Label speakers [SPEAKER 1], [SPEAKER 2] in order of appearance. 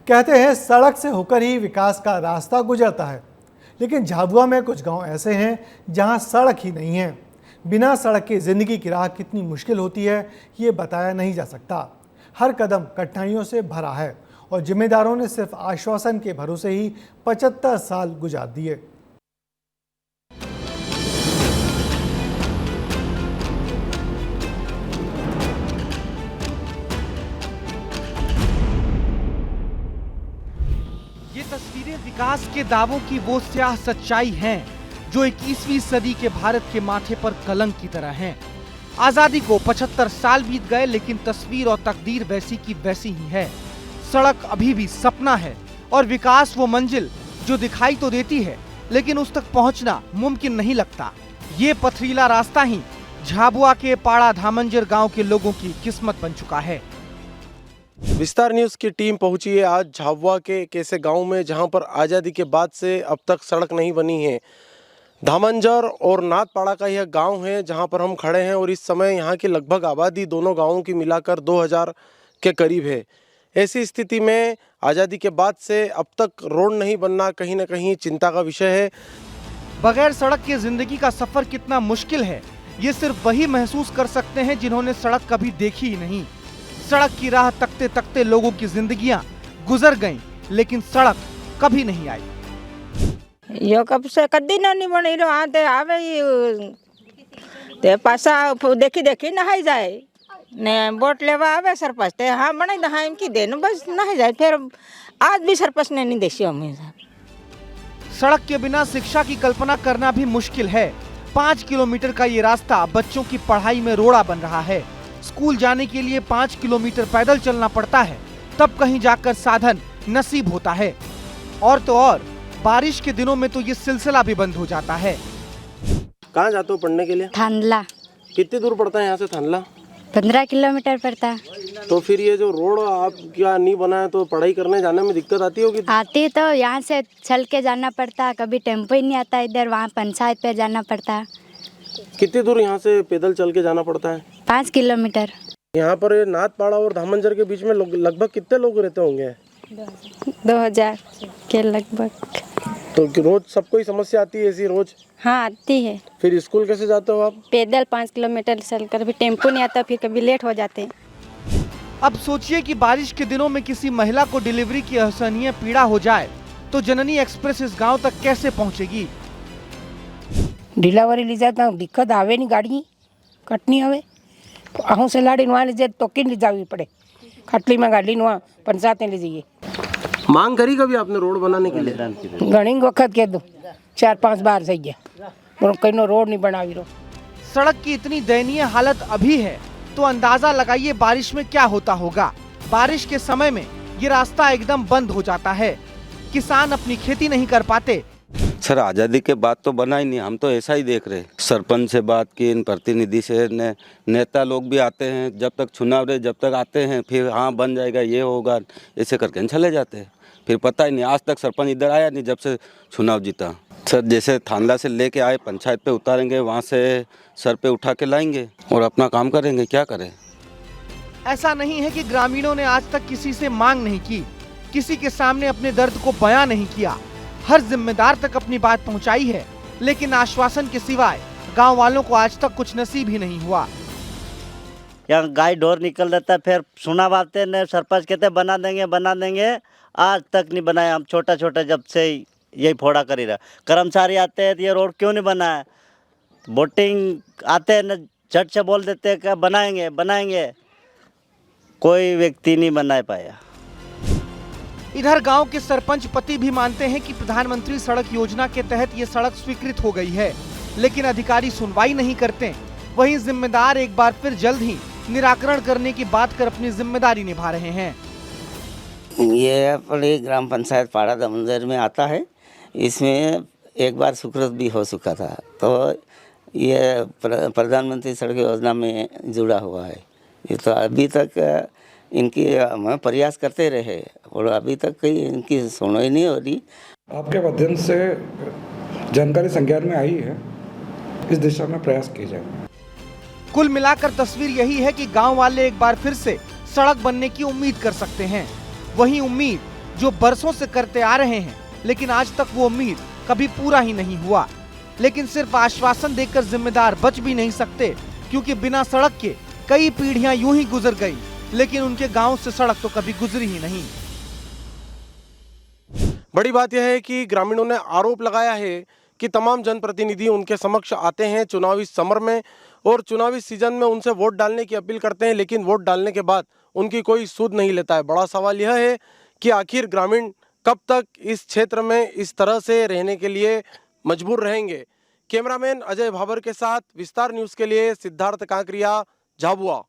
[SPEAKER 1] कहते हैं सड़क से होकर ही विकास का रास्ता गुजरता है, लेकिन झाबुआ में कुछ गांव ऐसे हैं जहां सड़क ही नहीं है। बिना सड़क के ज़िंदगी की राह कितनी मुश्किल होती है ये बताया नहीं जा सकता। हर कदम कठिनाइयों से भरा है और जिम्मेदारों ने सिर्फ आश्वासन के भरोसे ही 75 साल गुजार दिए।
[SPEAKER 2] ये तस्वीरें विकास के दावों की वो स्याह सच्चाई हैं जो 21वीं सदी के भारत के माथे पर कलंक की तरह हैं। आजादी को 75 साल बीत गए, लेकिन तस्वीर और तकदीर वैसी की वैसी ही है। सड़क अभी भी सपना है और विकास वो मंजिल जो दिखाई तो देती है, लेकिन उस तक पहुंचना मुमकिन नहीं लगता। ये पथरीला रास्ता ही झाबुआ के पाड़ा धामंजर गांव के लोगों की किस्मत बन चुका है।
[SPEAKER 3] विस्तार न्यूज की टीम पहुंची है आज झाबुआ के एक ऐसे गांव में जहां पर आज़ादी के बाद से अब तक सड़क नहीं बनी है। धामंजर और नाथपाड़ा का यह गांव है जहां पर हम खड़े हैं और इस समय यहां की लगभग आबादी दोनों गांवों की मिलाकर 2000 के करीब है। ऐसी स्थिति में आज़ादी के बाद से अब तक रोड नहीं बनना कहीं ना कहीं चिंता का विषय है।
[SPEAKER 2] बगैर सड़क के जिंदगी का सफर कितना मुश्किल है, ये सिर्फ वही महसूस कर सकते हैं जिन्होंने सड़क कभी देखी ही नहीं। सड़क की राह तकते तकते लोगों की जिंदगियां गुजर गईं, लेकिन सड़क कभी नहीं आई।
[SPEAKER 4] यो कब से कदी नहीं बनी रो आते आवे ते पासा देखी देखी नहाई जाए ने बोट लेवा आवे सरपंच ते हाँ बनाई दहा इनकी देन बस नहाई जाए। फिर आज भी सरपंच ने नहीं देसी हमें।
[SPEAKER 2] सड़क के बिना शिक्षा की कल्पना करना भी मुश्किल है। 5 किलोमीटर का ये रास्ता बच्चों की पढ़ाई में रोड़ा बन रहा है। स्कूल जाने के लिए 5 किलोमीटर पैदल चलना पड़ता है, तब कहीं जाकर साधन नसीब होता है। और तो और बारिश के दिनों में तो ये सिलसिला भी बंद हो जाता है।
[SPEAKER 3] कहाँ जाते हो पढ़ने के लिए?
[SPEAKER 5] थानला।
[SPEAKER 3] कितनी दूर पड़ता है यहाँ से थानला?
[SPEAKER 5] 15 किलोमीटर पड़ता है।
[SPEAKER 3] तो फिर ये जो रोड आप क्या नहीं बना है तो पढ़ाई करने जाने में दिक्कत आती होगी?
[SPEAKER 5] आती तो यहाँ से चल के जाना पड़ता, कभी टेम्पो ही नहीं आता इधर, वहाँ पंचायत पे जाना पड़ता।
[SPEAKER 3] कितनी दूर यहाँ से पैदल चल के जाना पड़ता है?
[SPEAKER 5] 5 किलोमीटर।
[SPEAKER 3] यहाँ पर नाथपाड़ा और धामंजर के बीच में लगभग कितने लोग रहते होंगे?
[SPEAKER 5] 2000 के लगभग।
[SPEAKER 3] तो रोज सबको ही समस्या आती है ऐसी रोज?
[SPEAKER 5] हाँ आती है।
[SPEAKER 3] फिर स्कूल कैसे जाते हो आप?
[SPEAKER 5] पैदल 5 किलोमीटर चलकर, भी टेम्पो नहीं आता, फिर कभी लेट हो जाते हैं।
[SPEAKER 2] अब सोचिए कि बारिश के दिनों में किसी महिला को डिलीवरी की असहनीय पीड़ा हो जाए तो जननी एक्सप्रेस इस गांव तक कैसे पहुंचेगी?
[SPEAKER 6] डिलीवरी ली जाता दिक्कत आवे नहीं, गाड़ी कटनी आवे अहूँ से लाड़ी वहाँ ले जाए तो किन ले जावी पड़े, खटली में गाड़ी वहाँ पंचायत ले जाइए।
[SPEAKER 3] मांग करी कभी आपने रोड बनाने के लिए?
[SPEAKER 6] घनी वक्त कह दो 4-5 बार सही है, कहीं रोड नहीं बनावी रो।
[SPEAKER 2] सड़क की इतनी दयनीय हालत अभी है तो अंदाजा लगाइए बारिश में क्या होता होगा। बारिश के समय में ये रास्ता एकदम बंद हो जाता है, किसान अपनी खेती नहीं कर पाते।
[SPEAKER 7] सर आज़ादी के बाद तो बना ही नहीं, हम तो ऐसा ही देख रहे। सरपंच से बात की, इन प्रतिनिधि से, नेता लोग भी आते हैं, जब तक चुनाव रहे जब तक आते हैं, फिर हाँ बन जाएगा ये होगा ऐसे करके चले जाते हैं, फिर पता ही नहीं। आज तक सरपंच इधर आया नहीं जब से चुनाव जीता। सर जैसे थानला से लेके आए पंचायत पे उतारेंगे, वहाँ से सर पे उठा के लाएंगे और अपना काम करेंगे, क्या करें।
[SPEAKER 2] ऐसा नहीं है कि ग्रामीणों ने आज तक किसी से मांग नहीं की, किसी के सामने अपने दर्द को बयां नहीं किया। हर जिम्मेदार तक अपनी बात पहुंचाई है, लेकिन आश्वासन के सिवाय गांव वालों को आज तक कुछ नसीब ही नहीं हुआ।
[SPEAKER 8] यहाँ गाय ढोर निकल रहता है, फिर सुना बातें ने सरपंच कहते बना देंगे, आज तक नहीं बनाया। हम छोटा छोटा जब से यही फोड़ा करी रहा। कर्मचारी आते हैं तो ये रोड क्यों नहीं बना है, वोटिंग आते हैं न झट से बोल देते हैं कि बनाएंगे, कोई व्यक्ति नहीं बना पाया।
[SPEAKER 2] इधर गांव के सरपंच पति भी मानते हैं कि प्रधानमंत्री सड़क योजना के तहत ये सड़क स्वीकृत हो गई है, लेकिन अधिकारी सुनवाई नहीं करते। वहीं जिम्मेदार एक बार फिर जल्द ही निराकरण करने की बात कर अपनी जिम्मेदारी निभा रहे हैं।
[SPEAKER 8] ये अपने ग्राम पंचायत पाड़ा धामंजर में आता है, इसमें एक बार स्वीकृत भी हो चुका था, तो ये प्रधानमंत्री सड़क योजना में जुड़ा हुआ है। ये तो अभी तक इनकी हम प्रयास करते रहे और अभी तक कहीं इनकी सुनवाई नहीं हो रही।
[SPEAKER 9] आपके माध्यम से जानकारी संज्ञान में आई है, इस दिशा में प्रयास किए जाए।
[SPEAKER 2] कुल मिलाकर तस्वीर यही है कि गांव वाले एक बार फिर से सड़क बनने की उम्मीद कर सकते हैं। वही उम्मीद जो बरसों से करते आ रहे हैं, लेकिन आज तक वो उम्मीद कभी पूरा ही नहीं हुआ। लेकिन सिर्फ आश्वासन देकर जिम्मेदार बच भी नहीं सकते, क्योंकि बिना सड़क के कई पीढ़ियां यूं ही गुजर गई, लेकिन उनके गांव से सड़क तो कभी गुजरी ही नहीं।
[SPEAKER 3] बड़ी बात यह है कि ग्रामीणों ने आरोप लगाया है कि तमाम जनप्रतिनिधि उनके समक्ष आते हैं चुनावी समर में और चुनावी सीजन में उनसे वोट डालने की अपील करते हैं, लेकिन वोट डालने के बाद उनकी कोई सुध नहीं लेता है। बड़ा सवाल यह है कि आखिर ग्रामीण कब तक इस क्षेत्र में इस तरह से रहने के लिए मजबूर रहेंगे। कैमरामैन अजय भाबर के साथ विस्तार न्यूज़ के लिए सिद्धार्थ कांकरिया, झाबुआ।